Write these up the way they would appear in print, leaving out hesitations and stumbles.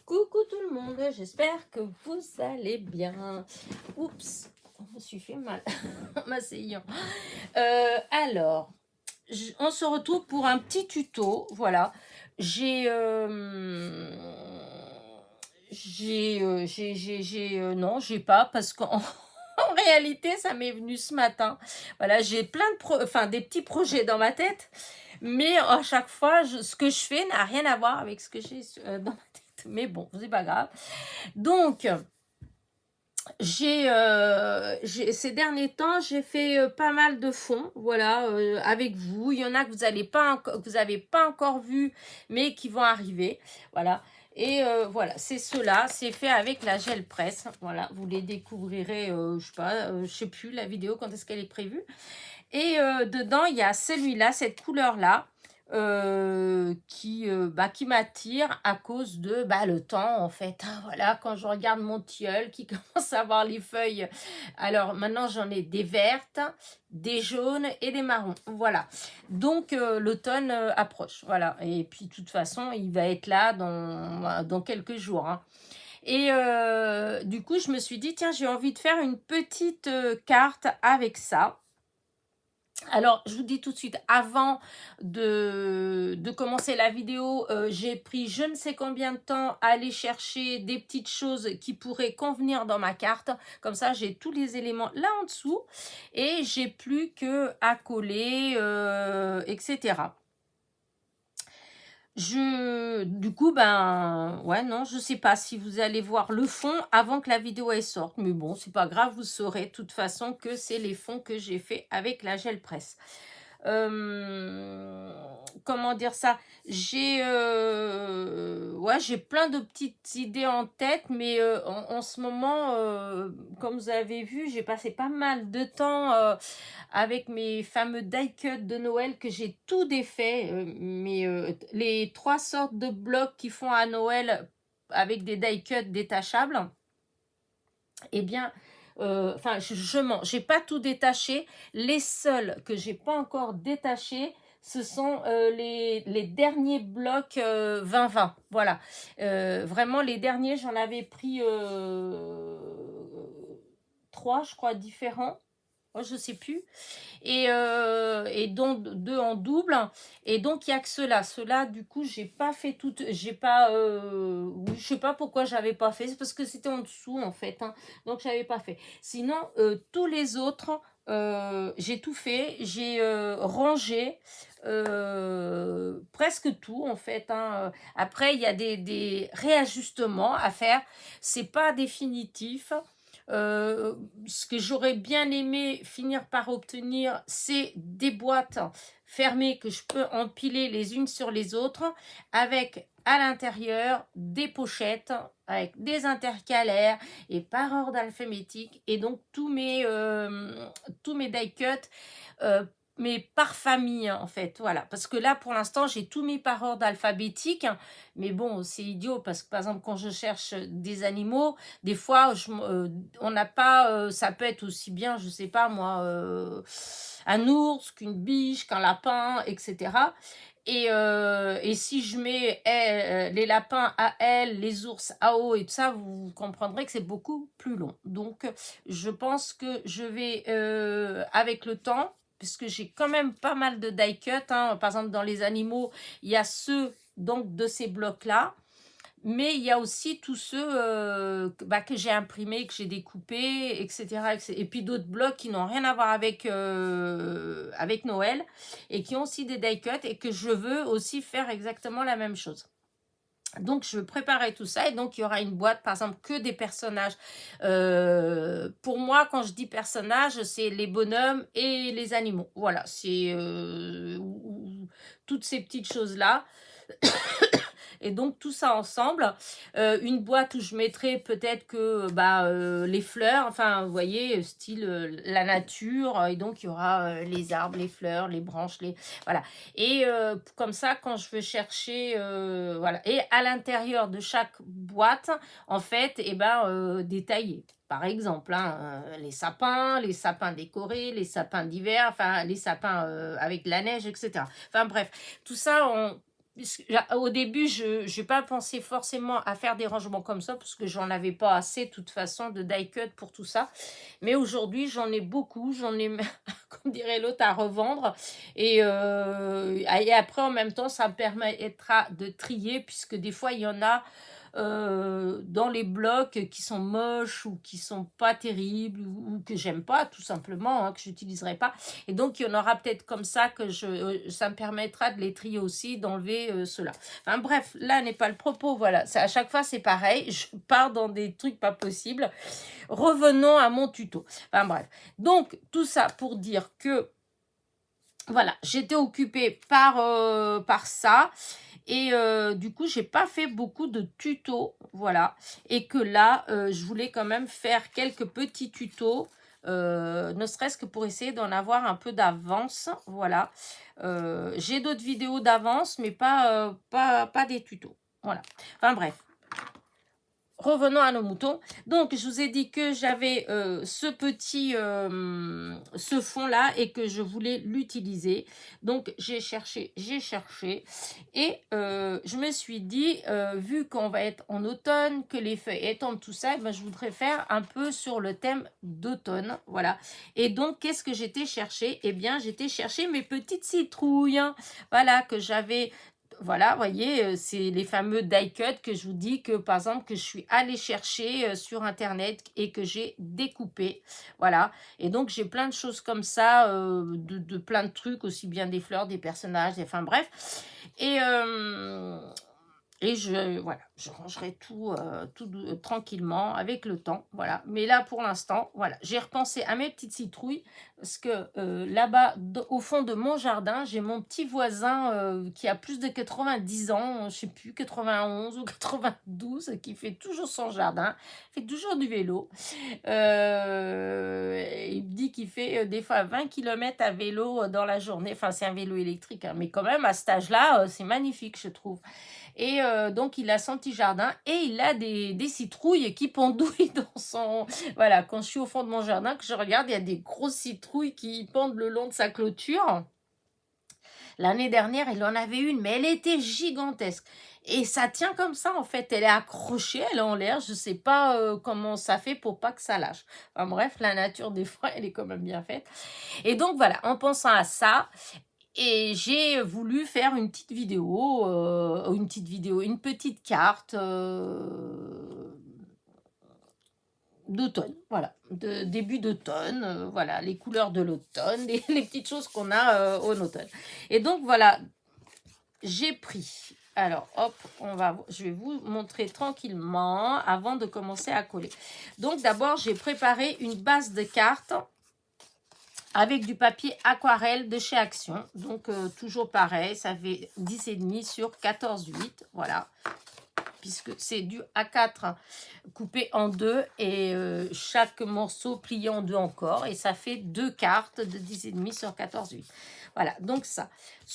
Coucou tout le monde, j'espère que vous allez bien. Oups, je me suis fait mal en m'asseyant. Alors, on se retrouve pour un petit tuto. Voilà, j'ai non, j'ai pas parce qu'en en réalité, ça m'est venu ce matin. Voilà, j'ai plein de des petits projets dans ma tête, mais à chaque fois, ce que je fais n'a rien à voir avec ce que j'ai dans ma tête. Mais bon, c'est pas grave. Donc, ces derniers temps, j'ai fait pas mal de fonds, voilà, avec vous. Il y en a que vous avez pas encore vu, mais qui vont arriver, voilà. Et voilà, c'est cela, c'est fait avec la gel presse. Voilà, vous les découvrirez, je sais plus la vidéo quand est-ce qu'elle est prévue. Et dedans, il y a celui-là, cette couleur-là, qui m'attire à cause de le temps, en fait. Hein, voilà, quand je regarde mon tilleul qui commence à avoir les feuilles. Alors, maintenant, j'en ai des vertes, des jaunes et des marrons. Voilà. Donc, l'automne approche. Voilà. Et puis, de toute façon, il va être là dans quelques jours. Hein. Et du coup, je me suis dit, tiens, j'ai envie de faire une petite carte avec ça. Alors, je vous dis tout de suite, avant de commencer la vidéo, j'ai pris je ne sais combien de temps à aller chercher des petites choses qui pourraient convenir dans ma carte. Comme ça, j'ai tous les éléments là en dessous et j'ai plus que à coller, etc. Du coup, ouais, non, je sais pas si vous allez voir le fond avant que la vidéo elle sorte. Mais bon, c'est pas grave, vous saurez de toute façon que c'est les fonds que j'ai fait avec la gel presse. Comment dire ça? Ouais, j'ai plein de petites idées en tête, mais en ce moment, comme vous avez vu, j'ai passé pas mal de temps avec mes fameux die cut de Noël que j'ai tout défait. Les 3 sortes de blocs qui font à Noël avec des die cut détachables, eh bien, j'ai pas tout détaché. Les seuls que j'ai pas encore détachés, ce sont les derniers blocs 20-20. Voilà. Vraiment, les derniers, j'en avais pris 3, je crois, différents. Oh, je sais plus. Et donc 2 en double. Et donc il n'y a que ceux-là. Ceux-là, du coup, j'ai pas fait tout. J'ai pas. Oui, je sais pas pourquoi j'avais pas fait. C'est parce que c'était en dessous, en fait. Hein, donc j'avais pas fait. Sinon, tous les autres, j'ai tout fait. J'ai rangé. Presque tout en fait. Hein. Après, il y a des réajustements à faire. C'est pas définitif. Ce que j'aurais bien aimé finir par obtenir, c'est des boîtes fermées que je peux empiler les unes sur les autres avec à l'intérieur des pochettes avec des intercalaires et par ordre alphabétique et donc tous mes die cut mais par famille en fait, voilà, parce que là pour l'instant j'ai tous mis par ordre alphabétique, mais bon c'est idiot parce que par exemple quand je cherche des animaux, des fois on n'a pas, ça peut être aussi bien, je sais pas moi, un ours qu'une biche, qu'un lapin, etc. Et si je mets les lapins à L, les ours à O et tout ça, vous comprendrez que c'est beaucoup plus long. Donc, je pense que je vais, avec le temps, puisque j'ai quand même pas mal de die cut, hein, par exemple dans les animaux, il y a ceux donc, de ces blocs-là, mais il y a aussi tous ceux que j'ai imprimés, que j'ai découpés, etc. Et puis d'autres blocs qui n'ont rien à voir avec Noël et qui ont aussi des die cut et que je veux aussi faire exactement la même chose. Donc, je veux préparer tout ça et donc, il y aura une boîte, par exemple, que des personnages. Pour moi, quand je dis personnages, c'est les bonhommes et les animaux. Voilà, c'est toutes ces petites choses-là. Et donc tout ça ensemble, une boîte où je mettrai peut-être que les fleurs, enfin vous voyez, style la nature, et donc il y aura les arbres, les fleurs, les branches, voilà. Et comme ça, quand je veux chercher, voilà. Et à l'intérieur de chaque boîte, en fait, détaillé. Par exemple, hein, les sapins décorés, les sapins d'hiver, enfin les sapins avec de la neige, etc. Enfin bref, tout ça, au début, je n'ai pas pensé forcément à faire des rangements comme ça, parce que j'en avais pas assez, de toute façon, de die cut pour tout ça. Mais aujourd'hui, j'en ai beaucoup, j'en ai, comme dirait l'autre, à revendre. Et après, en même temps, ça me permettra de trier, puisque des fois, il y en a dans les blocs qui sont moches ou qui sont pas terribles ou que j'aime pas, tout simplement, hein, que j'utiliserai pas. Et donc, il y en aura peut-être comme ça que ça me permettra de les trier aussi, d'enlever cela. Enfin bref, là n'est pas le propos, voilà. À chaque fois, c'est pareil. Je pars dans des trucs pas possibles. Revenons à mon tuto. Enfin bref. Donc, tout ça pour dire que voilà, j'étais occupée par ça. Et du coup, j'ai pas fait beaucoup de tutos, voilà. Et que là, je voulais quand même faire quelques petits tutos, ne serait-ce que pour essayer d'en avoir un peu d'avance, voilà. J'ai d'autres vidéos d'avance, mais pas des tutos, voilà. Enfin bref. Revenons à nos moutons. Donc, je vous ai dit que j'avais ce fond-là et que je voulais l'utiliser. Donc, j'ai cherché. Et je me suis dit, vu qu'on va être en automne, que les feuilles étendent tout ça, ben, je voudrais faire un peu sur le thème d'automne. Voilà. Et donc, qu'est-ce que j'étais chercher? Eh bien, j'étais chercher mes petites citrouilles. Voilà, que j'avais... Voilà, vous voyez, c'est les fameux die cut que je vous dis que, par exemple, que je suis allée chercher sur Internet et que j'ai découpé. Voilà. Et donc, j'ai plein de choses comme ça, de plein de trucs, aussi bien des fleurs, des personnages, enfin bref. Et voilà, je rangerai tout, tranquillement avec le temps, voilà. Mais là, pour l'instant, voilà, j'ai repensé à mes petites citrouilles parce que là-bas, au fond de mon jardin, j'ai mon petit voisin qui a plus de 90 ans, je sais plus, 91 ou 92, qui fait toujours son jardin, fait toujours du vélo. Il me dit qu'il fait des fois 20 km à vélo dans la journée. Enfin, c'est un vélo électrique, hein, mais quand même, à cet âge-là, c'est magnifique, je trouve. Et donc, il a son petit jardin et il a des citrouilles qui pendouillent dans son... Voilà, quand je suis au fond de mon jardin, que je regarde, il y a des grosses citrouilles qui pendent le long de sa clôture. L'année dernière, il en avait une, mais elle était gigantesque. Et ça tient comme ça, en fait. Elle est accrochée, elle est en l'air. Je ne sais pas comment ça fait pour pas que ça lâche. Enfin bref, la nature des fois, elle est quand même bien faite. Et donc, voilà, en pensant à ça... Et j'ai voulu faire une petite vidéo, une petite carte d'automne, voilà, de début d'automne, voilà, les couleurs de l'automne, les petites choses qu'on a en automne. Et donc voilà, j'ai pris, alors hop, je vais vous montrer tranquillement avant de commencer à coller. Donc d'abord, j'ai préparé une base de cartes avec du papier aquarelle de chez Action. Donc, toujours pareil, ça fait 10,5 sur 14,8. Voilà. Puisque c'est du A4 coupé en deux et chaque morceau plié en deux encore. Et ça fait 2 cartes de 10,5 sur 14,8. Voilà, donc ça.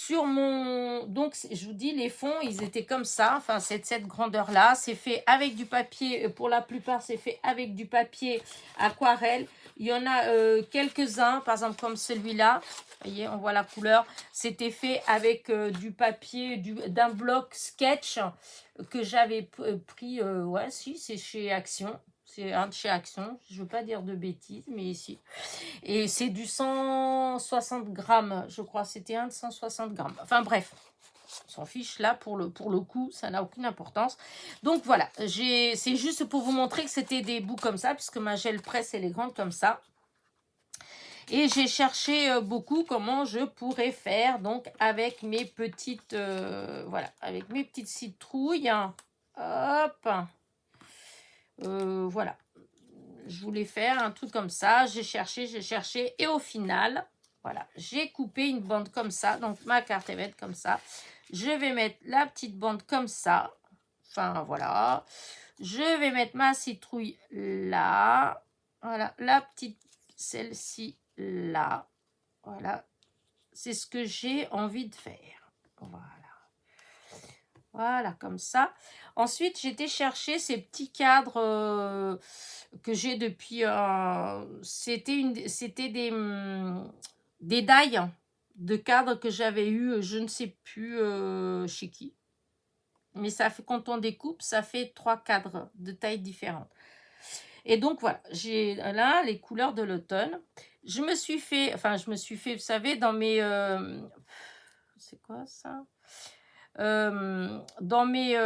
Donc, je vous dis, les fonds, ils étaient comme ça. Enfin, c'est de cette grandeur-là. C'est fait avec du papier. Pour la plupart, c'est fait avec du papier aquarelle. Il y en a quelques-uns, par exemple comme celui-là. Vous voyez, on voit la couleur. C'était fait avec du papier, d'un bloc sketch que j'avais pris. Ouais, si, c'est chez Action. C'est un de chez Action. Je ne veux pas dire de bêtises, mais ici. Et c'est du 160 grammes, je crois. C'était un de 160 grammes. Enfin bref. On s'en fiche là pour le coup, ça n'a aucune importance. Donc voilà, c'est juste pour vous montrer que c'était des bouts comme ça, puisque ma gel presse elle est grande comme ça. Et j'ai cherché beaucoup comment je pourrais faire donc avec mes petites voilà, avec mes petites citrouilles. Hop. Voilà. Je voulais faire un truc comme ça, j'ai cherché et au final, voilà, j'ai coupé une bande comme ça. Donc ma carte va être comme ça. Je vais mettre la petite bande comme ça. Enfin, voilà. Je vais mettre ma citrouille là. Voilà, la petite, celle-ci là. Voilà. C'est ce que j'ai envie de faire. Voilà. Voilà, comme ça. Ensuite, j'ai été chercher ces petits cadres que j'ai depuis... c'était des dailles de cadres que j'avais eu, je ne sais plus chez qui. Mais ça fait, quand on découpe, ça fait 3 cadres de tailles différentes. Et donc voilà, j'ai là les couleurs de l'automne. Je me suis fait, vous savez, dans mes... c'est quoi ça? Dans mes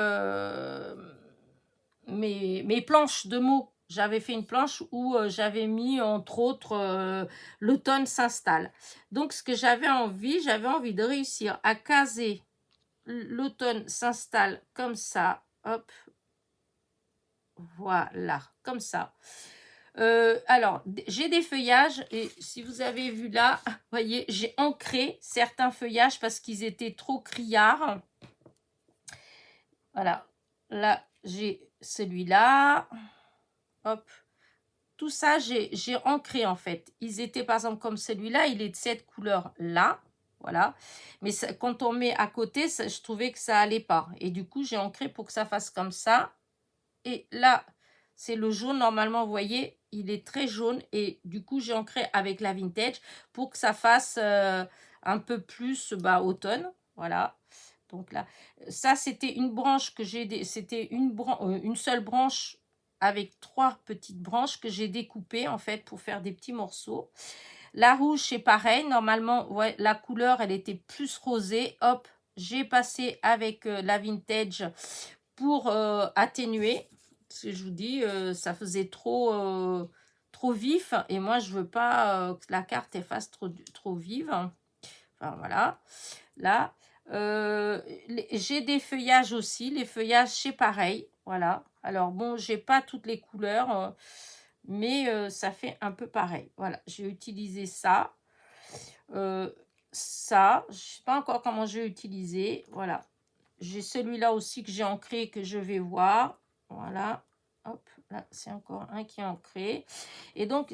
planches de mots, j'avais fait une planche où j'avais mis entre autres l'automne s'installe. Donc ce que j'avais envie de réussir à caser l'automne s'installe comme ça, hop, voilà, comme ça. Alors, j'ai des feuillages et si vous avez vu là, vous voyez, j'ai ancré certains feuillages parce qu'ils étaient trop criards. Voilà, là, j'ai celui-là. Hop, tout ça, j'ai ancré en fait. Ils étaient par exemple comme celui-là, il est de cette couleur-là. Voilà, mais ça, quand on met à côté, ça, je trouvais que ça allait pas. Et du coup, j'ai ancré pour que ça fasse comme ça. Et là, c'est le jaune. Normalement, vous voyez, il est très jaune. Et du coup, j'ai ancré avec la vintage pour que ça fasse un peu plus automne. Voilà. Donc là, ça, c'était une branche que j'ai... C'était une seule branche avec 3 petites branches que j'ai découpées, en fait, pour faire des petits morceaux. La rouge, c'est pareil. Normalement, ouais, la couleur, elle était plus rosée. Hop, j'ai passé avec la vintage pour atténuer. Parce que je vous dis, ça faisait trop vif. Et moi, je veux pas que la carte elle fasse trop vive. Enfin, voilà. Là, j'ai des feuillages aussi. Les feuillages, c'est pareil. Voilà. Alors, bon, j'ai pas toutes les couleurs. Mais ça fait un peu pareil. Voilà. J'ai utilisé ça. Ça. Je sais pas encore comment j'ai utilisé. Voilà. J'ai celui-là aussi que j'ai ancré, que je vais voir. Voilà. Hop, là, c'est encore un qui est ancré. Et donc,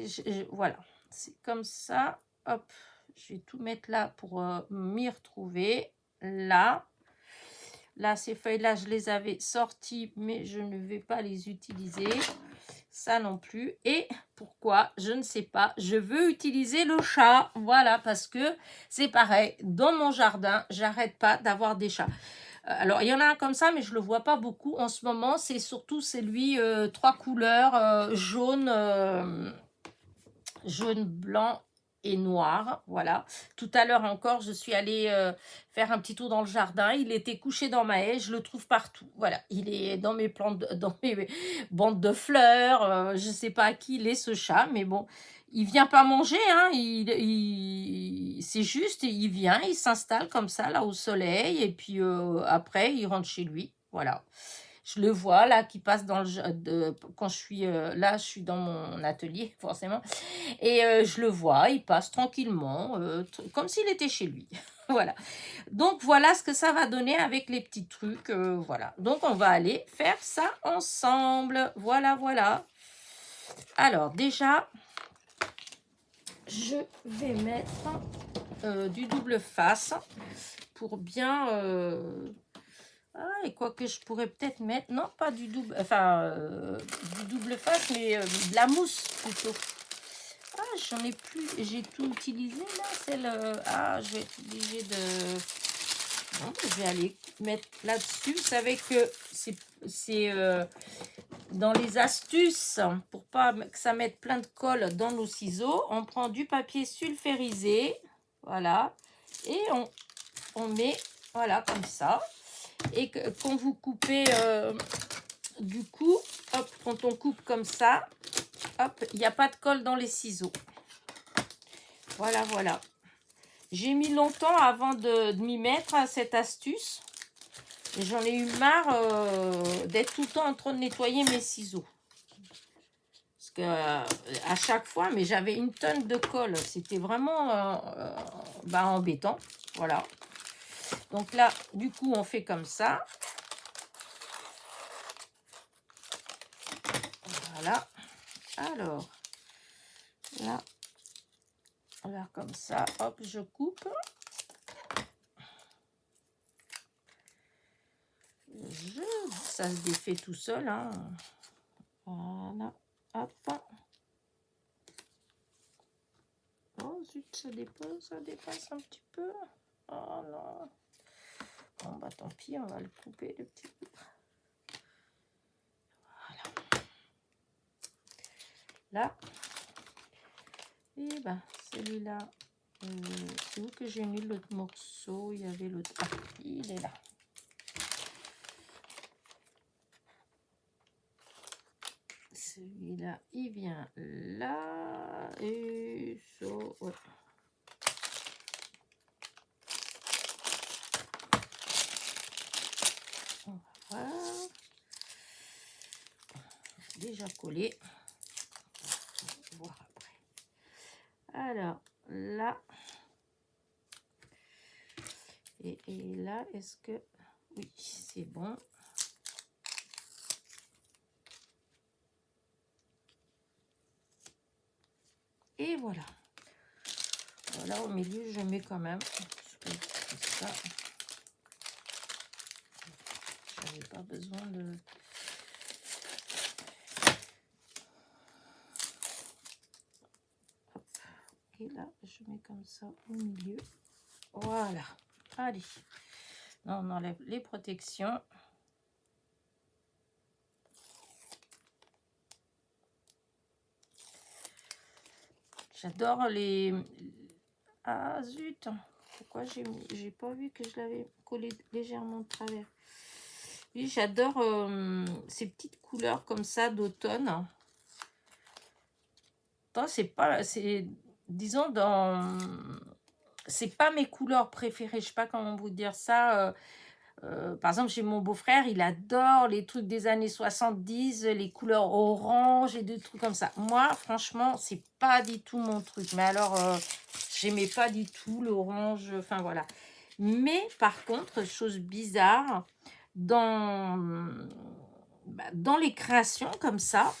voilà. C'est comme ça. Hop, je vais tout mettre là pour m'y retrouver. Là. Là, ces feuilles-là, je les avais sorties, mais je ne vais pas les utiliser. Ça non plus. Et pourquoi? Je ne sais pas. Je veux utiliser le chat. Voilà, parce que c'est pareil. Dans mon jardin, j'arrête pas d'avoir des chats. Alors, il y en a un comme ça, mais je ne le vois pas beaucoup en ce moment. C'est surtout celui 3 couleurs, jaune, blanc et noir. Voilà. Tout à l'heure encore, je suis allée faire un petit tour dans le jardin. Il était couché dans ma haie. Je le trouve partout. Voilà. Il est dans mes plantes, dans mes bandes de fleurs. Je ne sais pas à qui il est ce chat, mais bon. Il vient pas manger, hein. C'est juste, il vient, il s'installe comme ça, là, au soleil. Et puis après, il rentre chez lui. Voilà. Je le vois là qui passe dans quand je suis là, je suis dans mon atelier forcément, et je le vois, il passe tranquillement, comme s'il était chez lui. Voilà. Donc voilà ce que ça va donner avec les petits trucs. Voilà. Donc on va aller faire ça ensemble. Voilà, voilà. Alors déjà, je vais mettre du double face pour bien... Ah, et quoi que je pourrais peut-être mettre, non, pas du double, du double face, mais de la mousse plutôt. Ah, j'en ai plus, j'ai tout utilisé là, je vais être obligée de... Non, je vais aller mettre là-dessus. Vous savez que c'est dans les astuces, pour pas que ça mette plein de colle dans nos ciseaux, on prend du papier sulfurisé, voilà, et on met, voilà, comme ça. Et quand vous coupez, du coup, hop, quand on coupe comme ça, hop, il n'y a pas de colle dans les ciseaux. Voilà, voilà. J'ai mis longtemps avant de m'y mettre à cette astuce. J'en ai eu marre d'être tout le temps en train de nettoyer mes ciseaux. Parce que à chaque fois, mais j'avais une tonne de colle. C'était vraiment embêtant. Voilà. Donc là, du coup, on fait comme ça. Voilà. Alors, là, comme ça, hop, je coupe. Ça se défait tout seul, hein. Voilà, hop. Oh zut, ça dépasse un petit peu. Oh non. Bon, bah tant pis, on va le couper, le petit bout. Voilà. Là. Et ben, celui-là, c'est où que j'ai mis l'autre morceau? Il y avait l'autre. Ah, il est là. Celui-là, il vient là. Et ça, ouais. On va voir. Déjà collé. On va voir après. Alors, là. Et là, est-ce que... Oui, c'est bon. Et voilà. Voilà, au milieu, je mets quand même. Ça. J'avais pas besoin de... Hop. Et là, je mets comme ça au milieu. Voilà. Allez. Là, on enlève les protections. J'adore les... Ah, zut. Pourquoi j'ai pas vu que je l'avais collé légèrement de travers. Oui, j'adore ces petites couleurs comme ça d'automne. C'est pas... C'est... Disons, dans... C'est pas mes couleurs préférées. Je sais pas comment vous dire ça. Par exemple, chez mon beau-frère, il adore les trucs des années 70, les couleurs orange et des trucs comme ça. Moi, franchement, c'est pas du tout mon truc. Mais alors, j'aimais pas du tout l'orange. Enfin, voilà. Mais par contre, chose bizarre, dans les créations comme ça,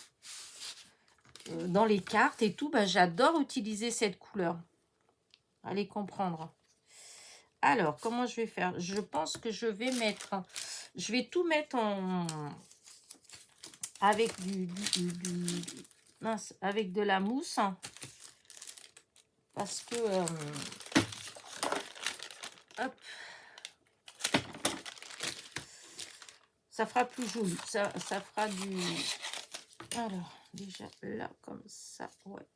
dans les cartes et tout, j'adore utiliser cette couleur. Allez comprendre. Alors, comment je vais faire? Je pense que je vais mettre... Je vais tout mettre en... Avec mince, avec de la mousse. Parce que... hop. Ça fera plus joli. Ça fera du... Alors, déjà là, comme ça, ouais.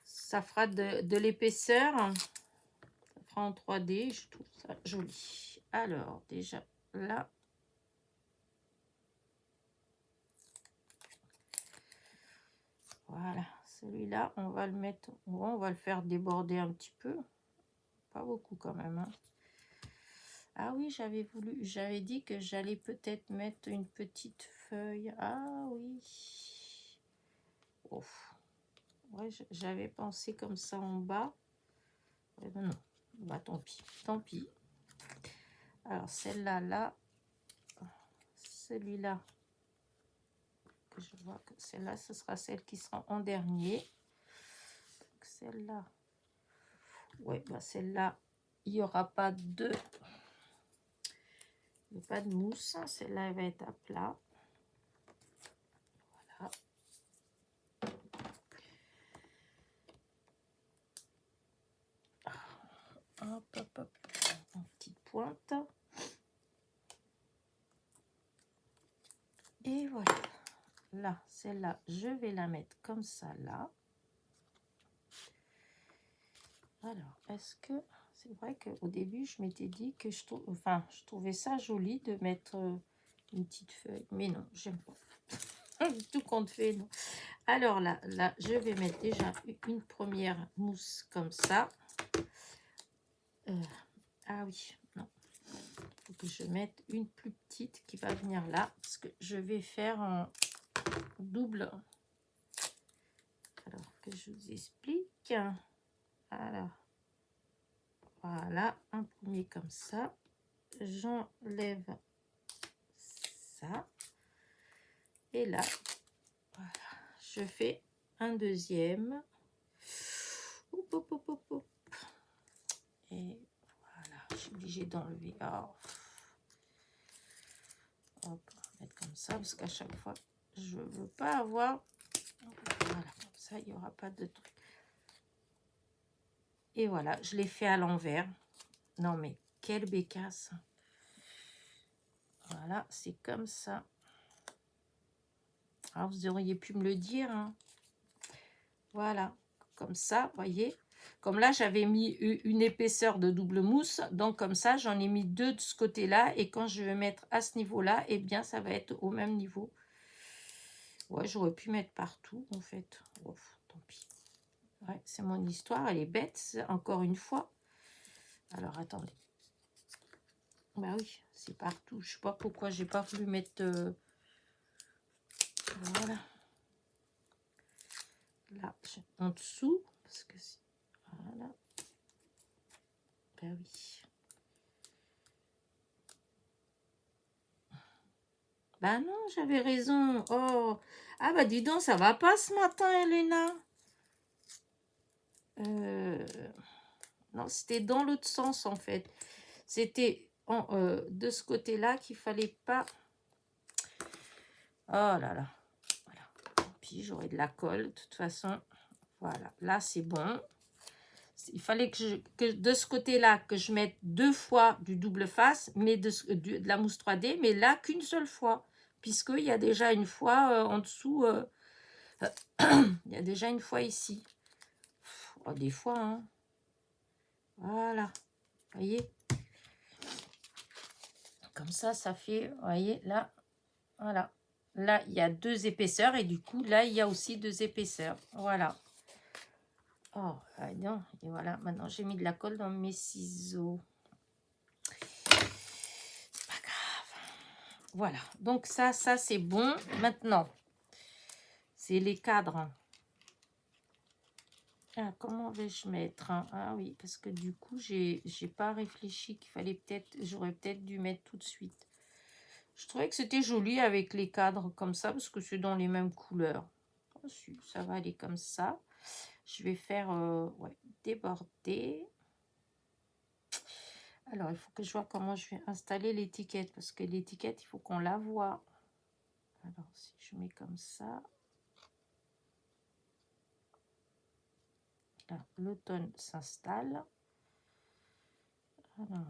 Ça fera de l'épaisseur. Ça fera en 3D. Je trouve ça joli. Alors, déjà là. Voilà. Celui-là, on va le mettre... On va le faire déborder un petit peu. Pas beaucoup quand même. Hein. Ah oui, j'avais dit que j'allais peut-être mettre une petite feuille. Ah oui. Ouf. Ouais, j'avais pensé comme ça en bas. Eh ben non. Bah tant pis. Tant pis. Alors celle-là, là. Celui-là. Que je vois que celle-là, ce sera celle qui sera en dernier. Celle-là. Ouais, bah celle-là, il n'y aura pas de... Il n'y a pas de mousse. Celle-là, elle va être à plat. Voilà. Hop, hop, hop. En petite pointe. Et voilà. Là, celle-là, je vais la mettre comme ça, là. Alors, est-ce que... C'est vrai qu'au début, je m'étais dit que je trouvais ça joli de mettre une petite feuille. Mais non, j'aime pas. Tout compte fait, non. Alors là, je vais mettre déjà une première mousse comme ça. Ah oui, non. Il faut que je mette une plus petite qui va venir là. Parce que je vais faire un double. Alors que je vous explique. Alors, voilà, un premier comme ça. J'enlève ça. Et là, voilà, je fais un deuxième. Oup, oup, oup, oup, oup. Et voilà, je suis obligée d'enlever. Oh. Hop, on va mettre comme ça parce qu'à chaque fois, je veux pas avoir. Voilà, comme ça, il n'y aura pas de truc. Et voilà, je l'ai fait à l'envers. Non, mais quelle bécasse. Voilà, c'est comme ça. Alors, vous auriez pu me le dire, hein. Voilà, comme ça, voyez. Comme là, j'avais mis une épaisseur de double mousse. Donc, comme ça, j'en ai mis 2 de ce côté-là. Et quand je vais mettre à ce niveau-là, eh bien, ça va être au même niveau. Ouais, j'aurais pu mettre partout, en fait. Ouf, tant pis. Ouais, c'est mon histoire. Elle est bête, encore une fois. Alors, attendez. Bah oui, c'est partout. Je sais pas pourquoi j'ai pas voulu mettre... voilà. Là, en dessous. Parce que c'est... Voilà. Bah oui. Bah non, j'avais raison. Oh. Ah bah dis donc, ça va pas ce matin, Elena. Non, c'était dans l'autre sens, en fait. C'était de ce côté-là qu'il fallait pas... Oh là là. Voilà. Puis j'aurai de la colle, de toute façon. Voilà. Là, c'est bon. Il fallait que de ce côté-là, que je mette 2 fois du double face, mais de la mousse 3D, mais là, qu'une seule fois. Puisqu'il y a déjà une fois en dessous... il y a déjà une fois ici. Oh, des fois, hein. Voilà. Voyez. Comme ça, ça fait... Voyez, là. Voilà. Là, il y a 2 épaisseurs. Et du coup, là, il y a aussi 2 épaisseurs. Voilà. Oh, non. Et voilà. Maintenant, j'ai mis de la colle dans mes ciseaux. C'est pas grave. Voilà. Donc, ça c'est bon. Maintenant, c'est les cadres. Ah, comment vais-je mettre, hein? Ah oui, parce que du coup, j'ai pas réfléchi qu'il fallait peut-être... J'aurais peut-être dû mettre tout de suite. Je trouvais que c'était joli avec les cadres comme ça, parce que c'est dans les mêmes couleurs. Oh, si, ça va aller comme ça. Je vais faire ouais, déborder. Alors, il faut que je vois comment je vais installer l'étiquette, parce que l'étiquette, il faut qu'on la voie. Alors, si je mets comme ça... Là, l'automne s'installe. Alors...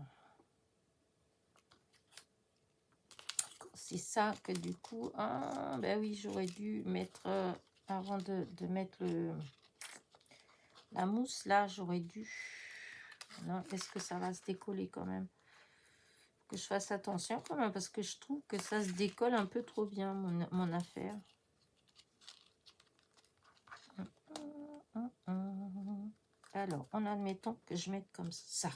C'est ça que du coup, ah, ben oui, j'aurais dû mettre, avant de mettre la mousse, là, j'aurais dû, non, est-ce que ça va se décoller quand même? Faut que je fasse attention quand même, parce que je trouve que ça se décolle un peu trop bien, mon affaire. Alors, en admettant que je mette comme ça,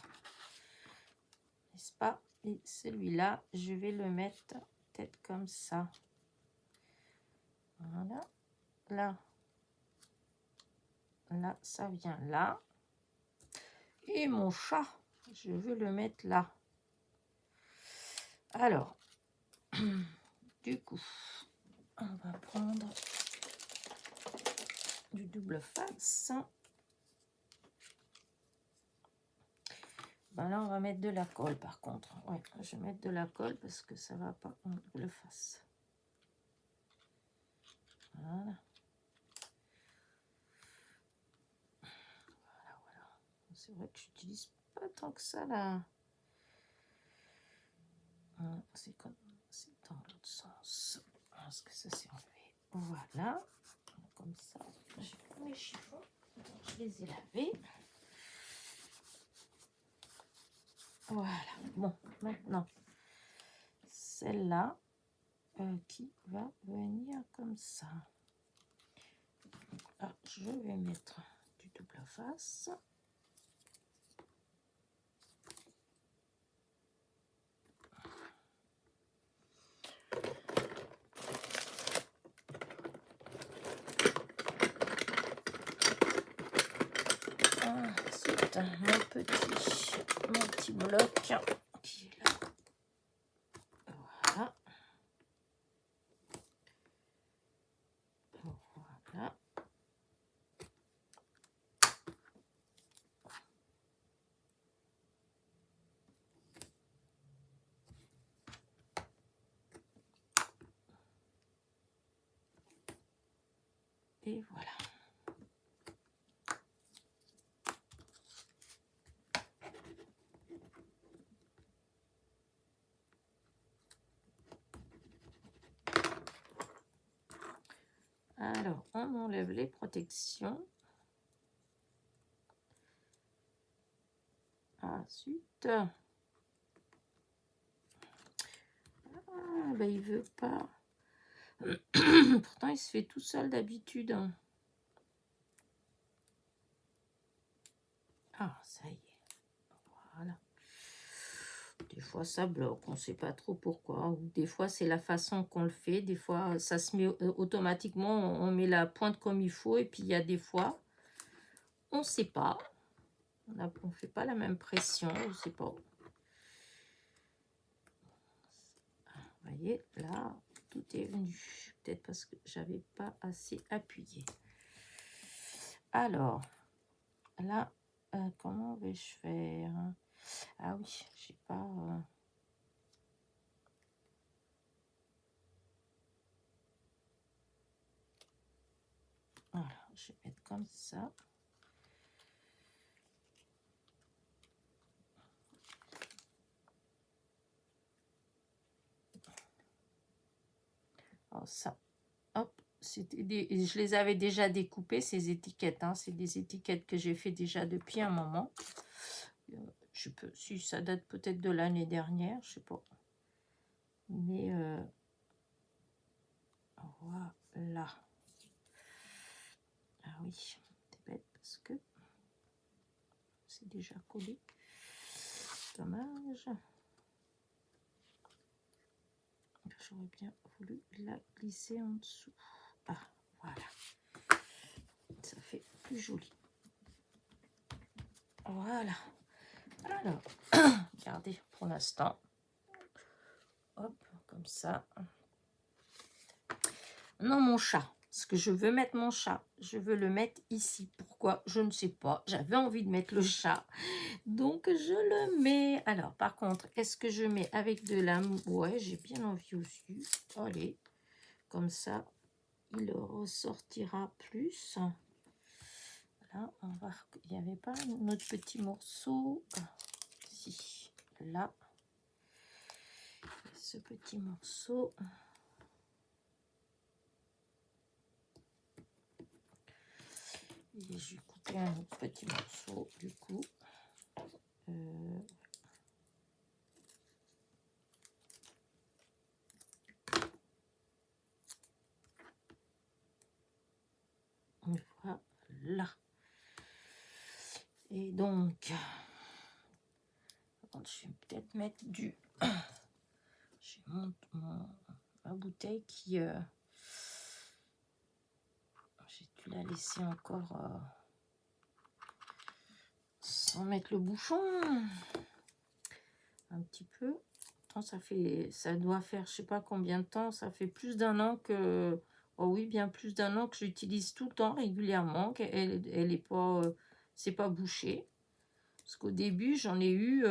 n'est-ce pas? Et celui-là, je vais le mettre peut-être comme ça. Voilà. Là, là, ça vient là. Et mon chat, je veux le mettre là. Alors, du coup, on va prendre du double face. Ben là, on va mettre de la colle par contre. Ouais, je vais mettre de la colle parce que ça va pas en double face. Voilà. Voilà. C'est vrai que j'utilise pas tant que ça là. C'est dans l'autre sens. Parce que ça s'est enlevé. Voilà. Comme ça. J'ai pris mes chiffons. Je les ai lavés. Voilà. Bon, maintenant, celle-là qui va venir comme ça. Ah, je vais mettre du double face. Ensuite, mon petit bloc qui est là. Voilà. Voilà. Et voilà. Alors, on enlève les protections. Ensuite, ben, il veut pas. Pourtant, il se fait tout seul d'habitude. Ah, ça y est. Voilà. Des fois, ça bloque. On ne sait pas trop pourquoi. Ou des fois, c'est la façon qu'on le fait. Des fois, ça se met automatiquement. On met la pointe comme il faut. Et puis, il y a des fois, on ne sait pas. On ne fait pas la même pression. Je ne sais pas. Vous voyez, là, tout est venu. Peut-être parce que j'avais pas assez appuyé. Alors, là, comment vais-je faire? Ah oui, je sais pas. Voilà, je vais mettre comme ça. Alors ça, hop, je les avais déjà découpées, ces étiquettes. Hein, c'est des étiquettes que j'ai fait déjà depuis un moment. Je peux, si ça date peut-être de l'année dernière, je sais pas. Mais voilà. Ah oui, c'est bête parce que c'est déjà collé. Dommage. J'aurais bien voulu la glisser en dessous. Ah, voilà. Ça fait plus joli. Voilà. Alors, regardez pour l'instant. Hop, comme ça. Non, mon chat. Parce que je veux mettre mon chat. Je veux le mettre ici. Pourquoi? Je ne sais pas. J'avais envie de mettre le chat. Donc, je le mets. Alors, par contre, est-ce que je mets avec de la... Ouais, j'ai bien envie aussi. Allez. Comme ça, il ressortira plus. Voilà, on va voir qu'il n'y avait pas notre petit morceau. Si, là. Ce petit morceau. Et j'ai coupé un autre petit morceau, du coup. Voilà. Et donc, je vais peut-être mettre du... J'ai ma bouteille qui... j'ai dû la laisser encore sans mettre le bouchon. Un petit peu. Ça doit faire, je sais pas combien de temps, ça fait plus d'un an que... Oh oui, bien plus d'un an que j'utilise tout le temps, régulièrement, qu'elle est pas... c'est pas bouché. Parce qu'au début, j'en ai eu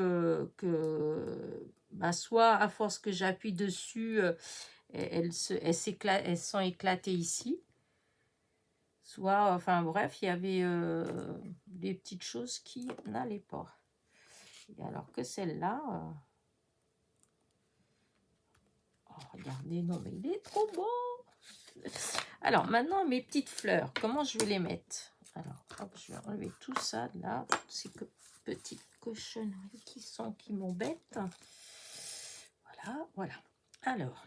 que... Bah, soit à force que j'appuie dessus, elles sont éclatées ici. Soit, enfin bref, il y avait des petites choses qui n'allaient pas. Et alors que celle-là... Oh, regardez, non mais il est trop beau. Alors maintenant, mes petites fleurs, comment je vais les mettre? Alors, hop, je vais enlever tout ça de là, ces petites cochonneries qui m'embêtent. Voilà, voilà. Alors,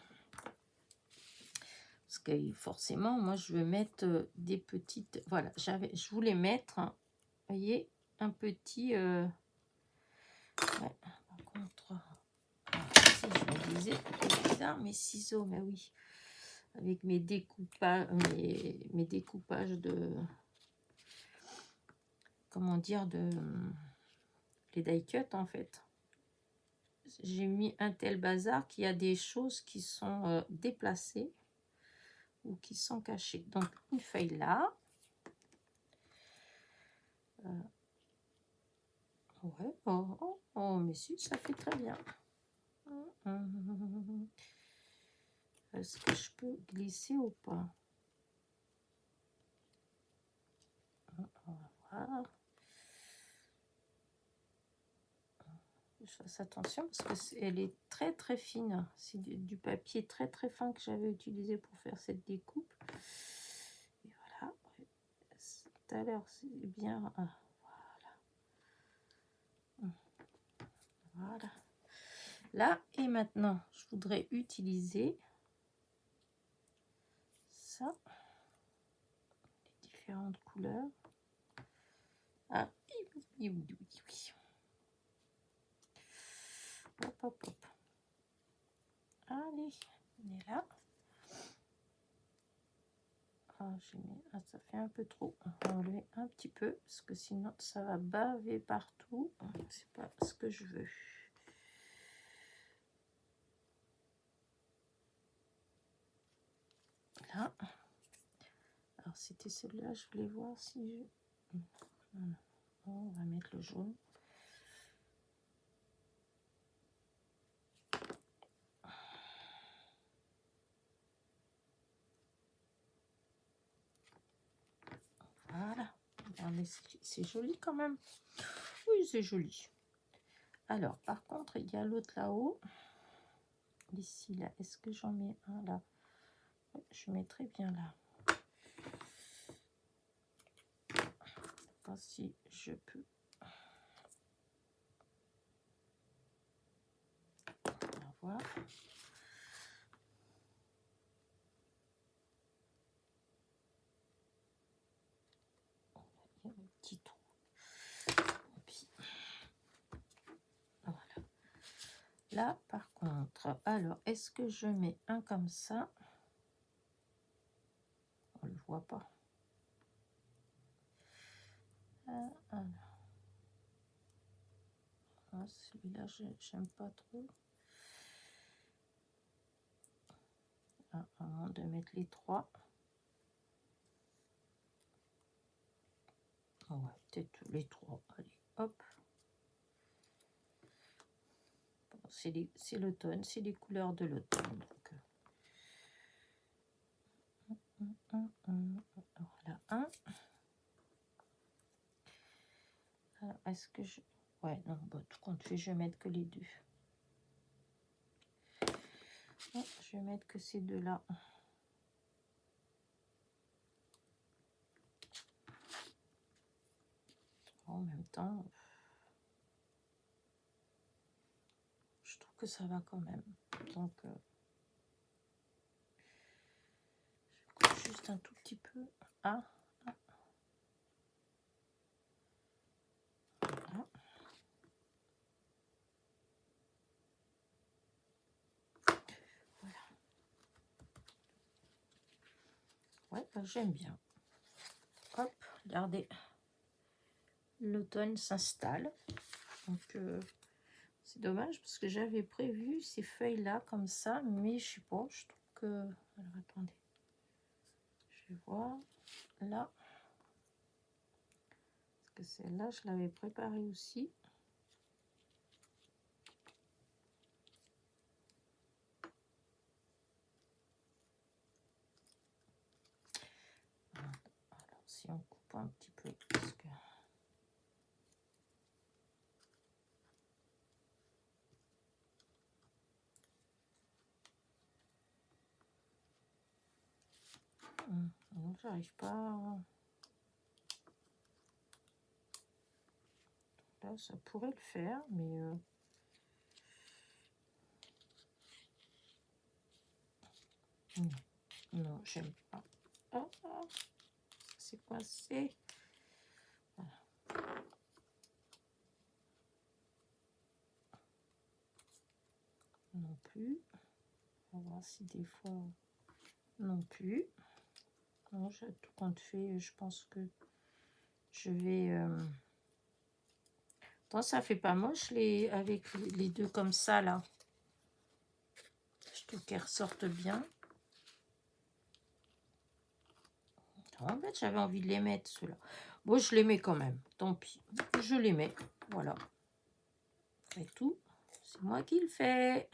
parce que forcément, moi, je vais mettre des petites... Voilà, je voulais mettre, vous voyez, un petit... Ouais, par contre, si je me disais, putain, mes ciseaux, mais oui, avec mes découpages, mes découpages de... Comment dire, les die cut en fait. J'ai mis un tel bazar qu'il y a des choses qui sont déplacées ou qui sont cachées. Donc une feuille là. Ouais, oh, mais si, ça fait très bien. Est-ce que je peux glisser ou pas? Voilà. Je fasse attention parce qu'elle est très très fine. C'est du papier très très fin que j'avais utilisé pour faire cette découpe. tout à l'heure, c'est bien. Ah, voilà. Là, et maintenant, je voudrais utiliser ça, les différentes couleurs. Ah, oui, oui, oui, oui. Hop, hop, hop. Allez, on est là. Ah, ça fait un peu trop. On va enlever un petit peu parce que sinon ça va baver partout. C'est pas ce que je veux. Là. Alors c'était celui-là, je voulais voir si je... On va mettre le jaune. Voilà. Regardez, c'est joli quand même. Oui, c'est joli. Alors, par contre, il y a l'autre là-haut. Ici, là. Est-ce que j'en mets un là? Je mettrai bien là. Pas si je peux. On va voir. Il y a un petit trou. Puis, voilà. Là, par contre, alors, est-ce que je mets un comme ça? On le voit pas. Ah, celui-là, j'aime pas trop. Avant de mettre les trois. Oh ouais, peut-être les trois. Allez, hop. Bon, c'est l'automne, c'est les couleurs de l'automne. Voilà, un. Alors, est-ce que je... Ouais, non, bon, tout compte fait, je vais mettre que les deux. Non, je vais mettre que ces deux-là. En même temps, je trouve que ça va quand même. Donc, je coupe juste un tout petit peu. Ah, ah. Voilà. Voilà. Ouais, bah, j'aime bien. Hop, regardez. L'automne s'installe. Donc, c'est dommage parce que j'avais prévu ces feuilles-là comme ça, mais je sais pas, je trouve que... Alors, attendez. Je vais voir. Là. Parce que celle-là, je l'avais préparée aussi. Alors, si on coupe un petit peu, parce que... Non, j'arrive pas... Là, ça pourrait le faire, mais... Non, j'aime pas. Oh, oh, c'est coincé. Voilà. Non plus. On va voir si des fois... Non plus. Non, tout compte fait, je pense que je vais... Attends, ça fait pas moche avec les deux comme ça, là. Je trouve qu'elles ressortent bien. En fait, j'avais envie de les mettre, ceux-là. Bon, je les mets quand même. Tant pis. Je les mets. Voilà. C'est tout. C'est moi qui le fais.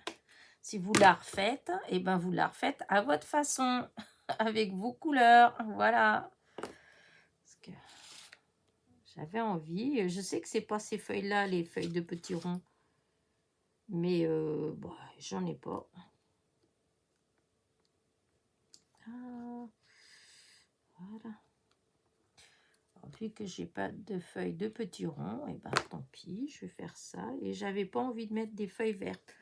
Si vous la refaites, et ben vous la refaites à votre façon. Avec vos couleurs. Voilà. Parce que j'avais envie. Je sais que c'est pas ces feuilles-là, les feuilles de petits ronds. Mais bon, j'en ai pas. Ah, voilà. Alors, Vu que j'ai pas de feuilles de petits ronds, et ben tant pis, je vais faire ça. Et j'avais pas envie de mettre des feuilles vertes.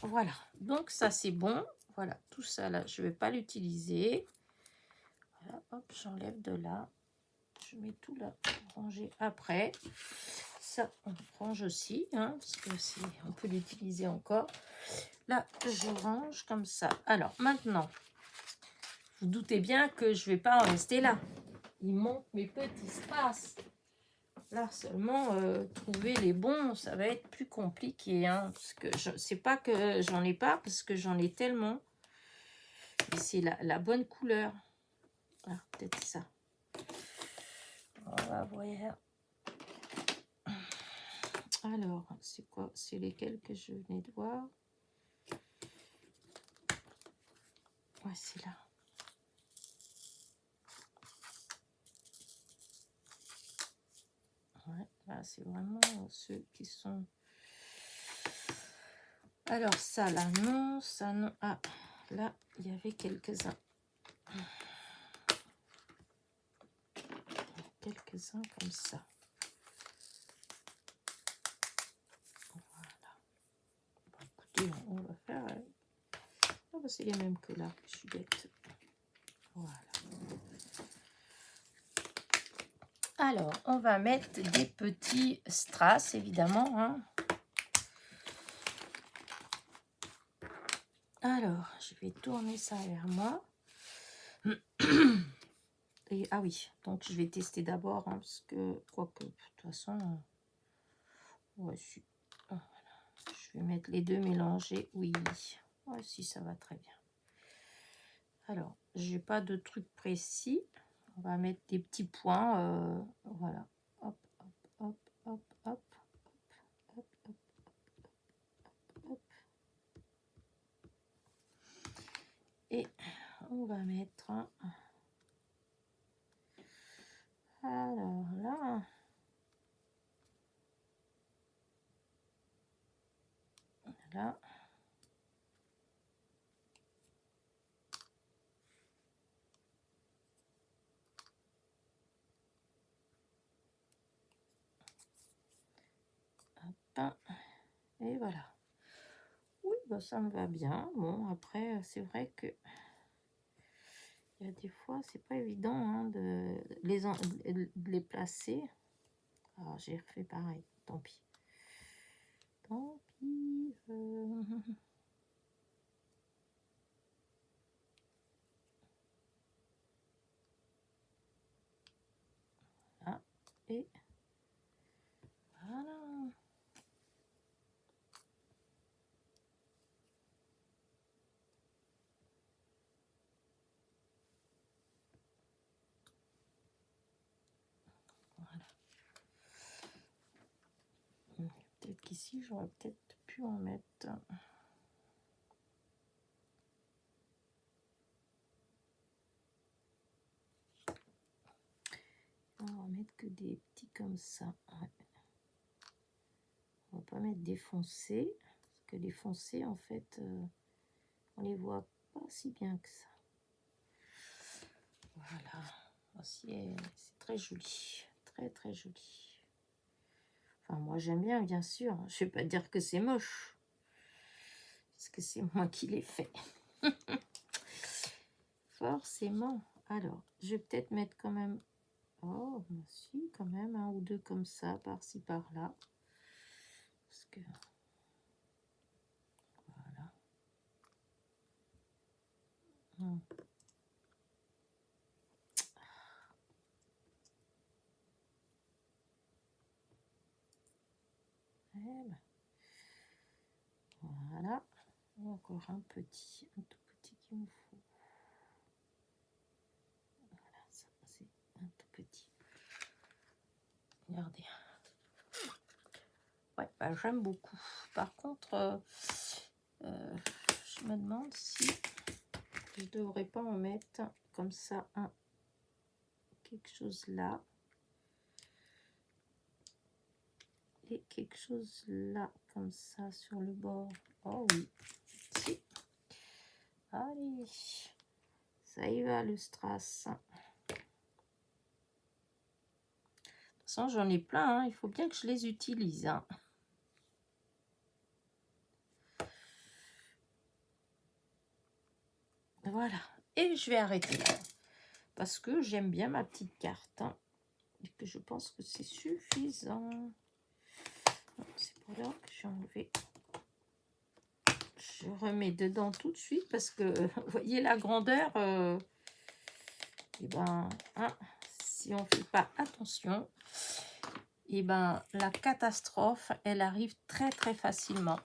Voilà, donc ça c'est bon. Voilà, tout ça là, je vais pas l'utiliser. Voilà, hop, j'enlève de là. Je mets tout là pour ranger après. Ça, on range aussi, hein, parce que on peut l'utiliser encore. Là, je range comme ça. Alors, maintenant, vous doutez bien que je vais pas en rester là. Il manque mes petits strass. Là, seulement, trouver les bons, ça va être plus compliqué. Hein, parce que c'est pas que j'en ai pas, parce que j'en ai tellement. Et c'est la bonne couleur. Ah, peut-être ça. On va voir. Alors, c'est quoi? C'est lesquels que je venais de voir? Ouais, c'est là. Ouais, là, c'est vraiment ceux qui sont... Alors, ça, là, non. Ça, non. Ah, là, il y avait quelques-uns. Quelques-uns comme ça. Voilà. Bon, écoutez, on va faire... Oh, bah, c'est les mêmes que là. Je suis bête. Voilà. Alors, on va mettre des petits strass, évidemment. Hein. Alors, je vais tourner ça vers moi. Et, ah oui, donc je vais tester d'abord, hein, parce que, quoique, de toute façon, ouais, je vais mettre les deux mélangés. Oui, ouais, si, ça va très bien. Alors, j'ai pas de truc précis. On va mettre des petits points, voilà. Hop, hop, hop, hop, hop, hop, hop, hop. Et on va mettre... Alors là... Voilà. Hop. Et voilà. Oui, bah ça me va bien. Bon, après, c'est vrai que il y a des fois, c'est pas évident hein, de les placer. Alors, j'ai refait pareil. Tant pis. Tant pis. Voilà. Et voilà. Voilà. Peut-être qu'ici, j'aurais peut-être pu en mettre. On va mettre que des petits comme ça. Ouais. On va pas mettre des foncés. Parce que les foncés, en fait, on les voit pas si bien que ça. Voilà. C'est très joli. Très, très joli. Enfin, moi, j'aime bien, bien sûr. Je vais pas dire que c'est moche. Parce que c'est moi qui l'ai fait. Forcément. Alors, je vais peut-être mettre quand même... Oh, si, quand même, un ou deux comme ça, par-ci, par-là. Parce que... Voilà. Voilà. Encore un petit, un tout petit qu'il me faut. Voilà, ça c'est un tout petit. Regardez. Ouais, bah, j'aime beaucoup. Par contre, je me demande si je devrais pas en mettre comme ça quelque chose là. Et quelque chose là, comme ça, sur le bord. Oh oui. Si. Allez. Ça y va, le strass. façon, j'en ai plein, hein. Il faut bien que je les utilise, hein. Voilà. Et je vais arrêter là. Parce que j'aime bien ma petite carte, hein, et que je pense que c'est suffisant. C'est pour là que j'ai enlevé. Je remets dedans tout de suite parce que, vous voyez la grandeur, et ben, hein, si on ne fait pas attention, et ben, la catastrophe, elle arrive très très facilement.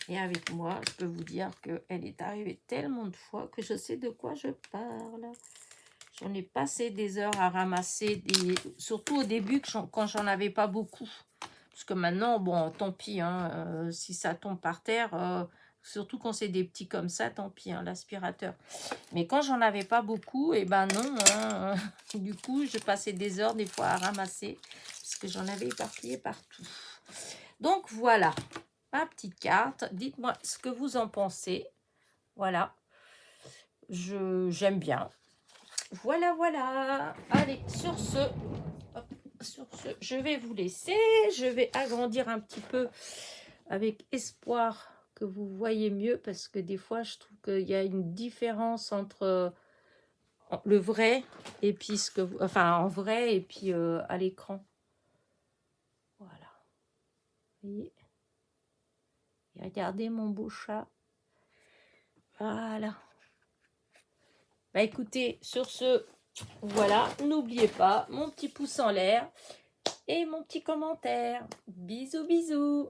Et avec moi, je peux vous dire qu'elle est arrivée tellement de fois que je sais de quoi je parle. J'en ai passé des heures à ramasser, surtout au début quand j'en avais pas beaucoup. Parce que maintenant, bon, tant pis, hein, si ça tombe par terre, surtout quand c'est des petits comme ça, tant pis, hein, l'aspirateur. Mais quand j'en avais pas beaucoup, et ben non, hein, du coup, je passais des heures des fois à ramasser, parce que j'en avais éparpillé partout. Donc voilà, ma petite carte. Dites-moi ce que vous en pensez. Voilà, j'aime bien. Voilà, voilà. Allez, sur ce, je vais vous laisser. Je vais agrandir un petit peu avec espoir que vous voyez mieux, parce que des fois, je trouve qu'il y a une différence entre le vrai et puis enfin, en vrai et puis à l'écran. Voilà. Vous voyez? Et regardez mon beau chat. Voilà. Bah écoutez, sur ce, voilà, n'oubliez pas mon petit pouce en l'air et mon petit commentaire. Bisous, bisous.